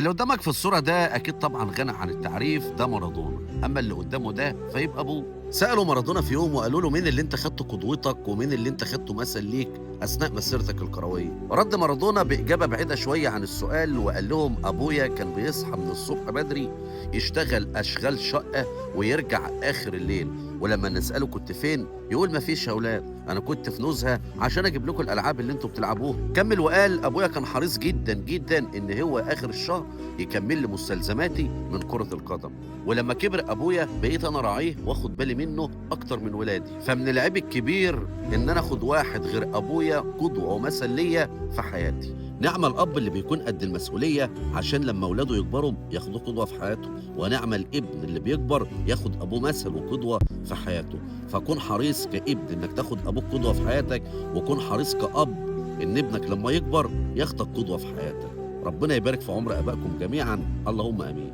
اللي قدامك في الصورة ده أكيد طبعًا غني عن التعريف، ده مارادونا، أمّا اللي قدامه ده فيبقى أبوه. سألوا مارادونا في يوم وقالوا له: "مين اللي أنت خدته قدوتك ومين اللي أنت خدته مثل ليك أثناء مسيرتك الكروية؟" رد مارادونا بإجابة بعيدة شوية عن السؤال وقال لهم: "أبويا كان بيصحى من الصبح بدري يشتغل أشغال شقة ويرجع آخر الليل، ولمّا نسأله كنت فين؟ يقول ما فيش يا ولاد، أنا كنت في نزهة عشان أجيب لكم الألعاب اللي أنتم بتلعبوها." كمّل وقال: "أبويا كان حريص جدًا، جدًا إن هو آخر الشهر يكمّل لي مستلزماتي من كرة القدم، ولمّا كبر أبويا بقيت أنا أراعيه وآخُد بالي منّه أكتر من ولادي، فمن العيب الكبير إن أنا آخُد واحد غير أبويا قدوة ومَثل ليّا في حياتي." نعم الأب اللي بيكون قد المسؤولية عشان لمّا ولاده يكبروا ياخدوه قدوة في حياتهم، ونعم الابن اللي بيكبر ياخد أبوه مثل وقدوة في حياته. فكون حريص كابن إنك تاخد أبوك قدوة في حياتك، وكون حريص كأب إن ابنك لمّا يكبر ياخدك قدوة في حياتك. ربنا يبارك في عمر آبائكم جميعًا، اللهم آمين.